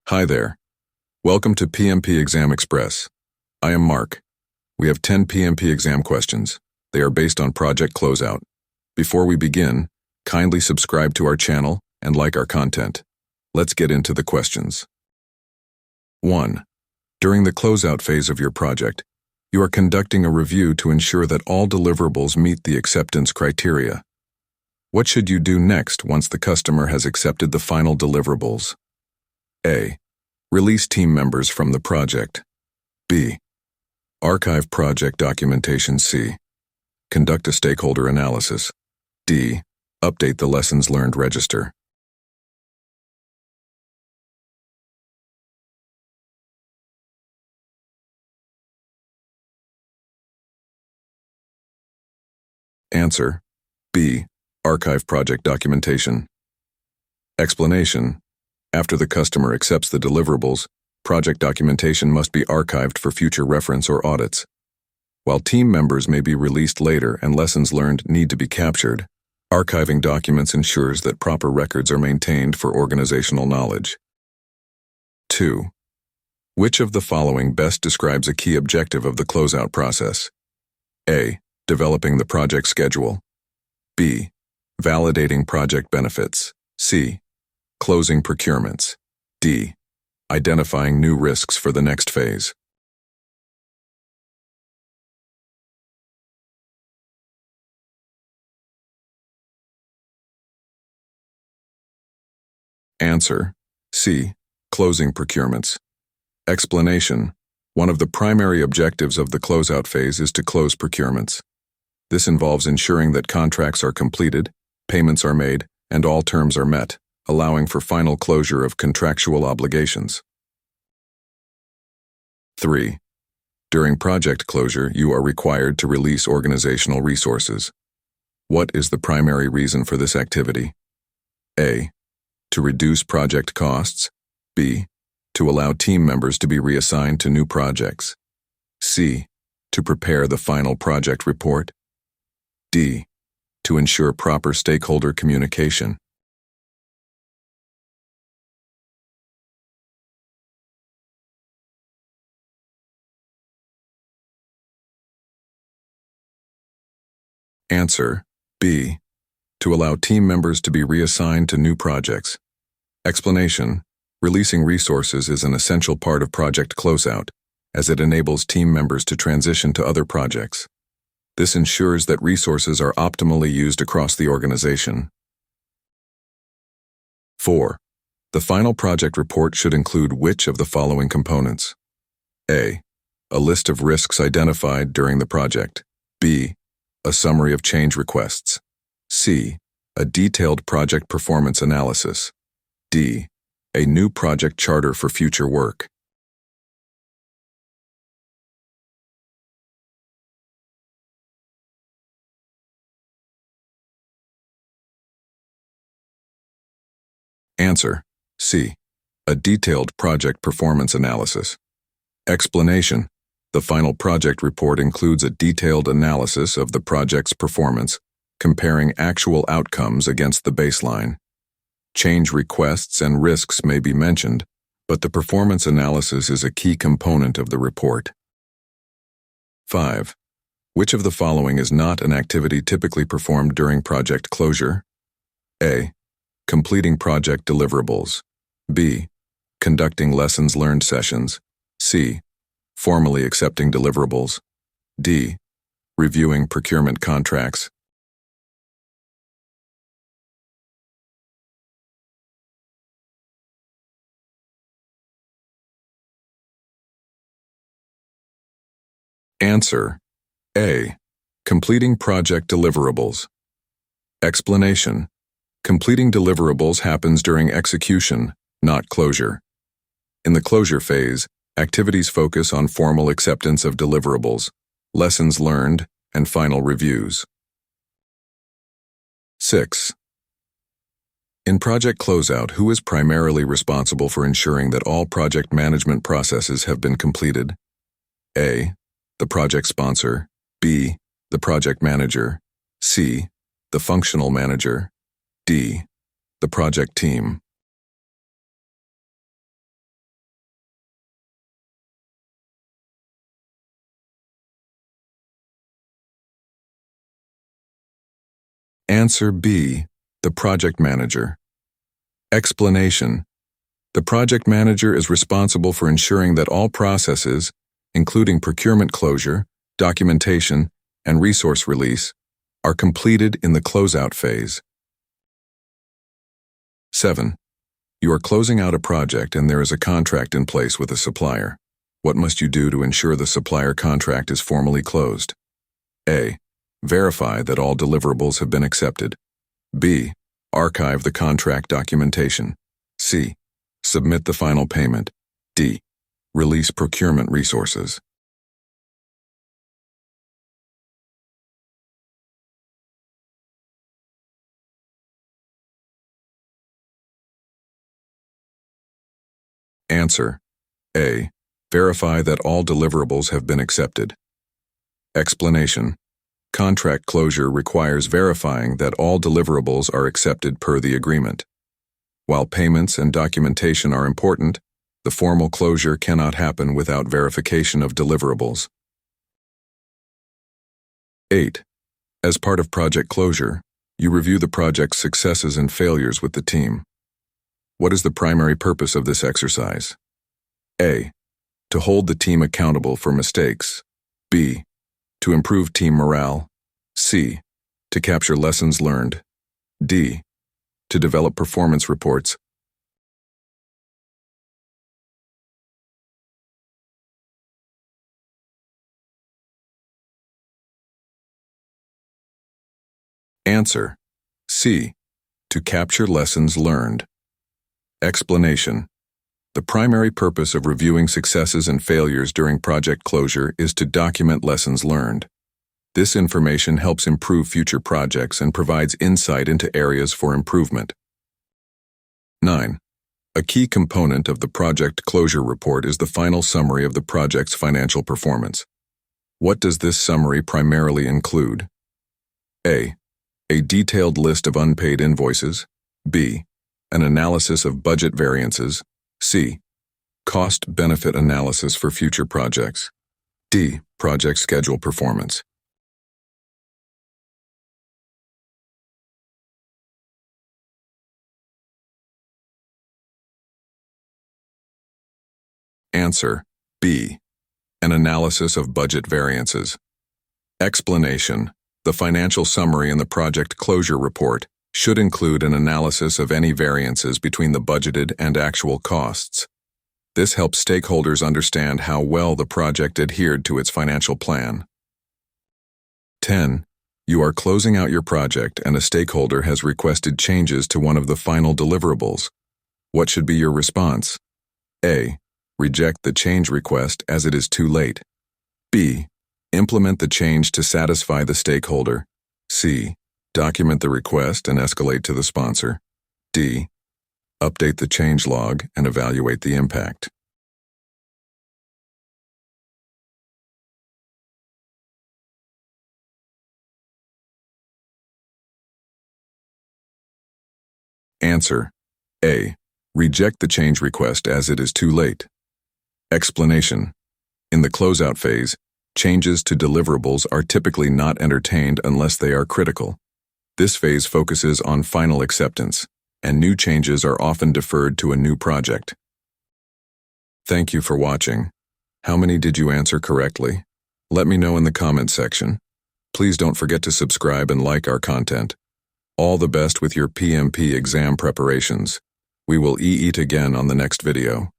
Hi there. Welcome to PMP Exam Express. I am Mark. We have 10 PMP exam questions. They are based on Project Closeout. Before we begin, kindly subscribe to our channel and like our content. Let's get into the questions. 1. During the closeout phase of your project, you are conducting a review to ensure that all deliverables meet the acceptance criteria. What should you do next once the customer has accepted the final deliverables? A. Release team members from the project. B. Archive project documentation. C. Conduct a stakeholder analysis. D. Update the lessons learned register. Answer: B. Archive project documentation. Explanation: after the customer accepts the deliverables, project documentation must be archived for future reference or audits. While team members may be released later and lessons learned need to be captured, archiving documents ensures that proper records are maintained for organizational knowledge. 2. Which of the following best describes a key objective of the closeout process? A. Developing the project schedule. B. Validating project benefits. C. Closing procurements. D. Identifying new risks for the next phase. Answer: C. Closing procurements. Explanation: one of the primary objectives of the closeout phase is to close procurements. This involves ensuring that contracts are completed, payments are made, and all terms are met, allowing for final closure of contractual obligations. 3. During project closure, you are required to release organizational resources. What is the primary reason for this activity? A. To reduce project costs. B. To allow team members to be reassigned to new projects. C. To prepare the final project report. D. To ensure proper stakeholder communication. Answer: B. To allow team members to be reassigned to new projects. Explanation: releasing resources is an essential part of Project Closeout, as it enables team members to transition to other projects. This ensures that resources are optimally used across the organization. 4. The final project report should include which of the following components? A. A list of risks identified during the project. B. A summary of change requests. C. A detailed project performance analysis. D. A new project charter for future work. Answer: C. A detailed project performance analysis. Explanation: the final project report includes a detailed analysis of the project's performance, comparing actual outcomes against the baseline. Change requests and risks may be mentioned, but the performance analysis is a key component of the report. 5. Which of the following is not an activity typically performed during project closure? A. Completing project deliverables. B. Conducting lessons learned sessions. C. Formally accepting deliverables. D. Reviewing procurement contracts. Answer: A. Completing project deliverables. Explanation: completing deliverables happens during execution, not closure. In the closure phase, activities focus on formal acceptance of deliverables, lessons learned, and final reviews. 6. In Project Closeout, who is primarily responsible for ensuring that all project management processes have been completed? A. The project sponsor. B. The project manager. C. The functional manager. D. The project team. Answer B, the project manager. Explanation. The project manager is responsible for ensuring that all processes, including procurement closure, documentation, and resource release, are completed in the closeout phase. 7. You are closing out a project and there is a contract in place with a supplier. What must you do to ensure the supplier contract is formally closed? A. Verify that all deliverables have been accepted. B. Archive the contract documentation. C. Submit the final payment. D. Release procurement resources. Answer. A. Verify that all deliverables have been accepted. Explanation. Contract closure requires verifying that all deliverables are accepted per the agreement. While payments and documentation are important, the formal closure cannot happen without verification of deliverables. 8. As part of project closure, you review the project's successes and failures with the team. What is the primary purpose of this exercise? A. To hold the team accountable for mistakes. B. To improve team morale. C. To capture lessons learned. D. To develop performance reports. Answer. C. To capture lessons learned. Explanation. The primary purpose of reviewing successes and failures during project closure is to document lessons learned. This information helps improve future projects and provides insight into areas for improvement. 9. A key component of the project closure report is the final summary of the project's financial performance. What does this summary primarily include? A. A detailed list of unpaid invoices. B. An analysis of budget variances. C. Cost-benefit analysis for future projects. D. Project schedule performance. Answer. B. An analysis of budget variances. Explanation. The financial summary in the project closure report should include an analysis of any variances between the budgeted and actual costs. This helps stakeholders understand how well the project adhered to its financial plan. 10. You are closing out your project and a stakeholder has requested changes to one of the final deliverables. What should be your response? A. Reject the change request as it is too late. B. Implement the change to satisfy the stakeholder. C. Document the request and escalate to the sponsor. D. Update the change log and evaluate the impact. Answer. A. Reject the change request as it is too late. Explanation. In the closeout phase, changes to deliverables are typically not entertained unless they are critical. This phase focuses on final acceptance, and new changes are often deferred to a new project. Thank you for watching. How many did you answer correctly? Let me know in the comment section. Please don't forget to subscribe and like our content. All the best with your PMP exam preparations. We will eat again on the next video.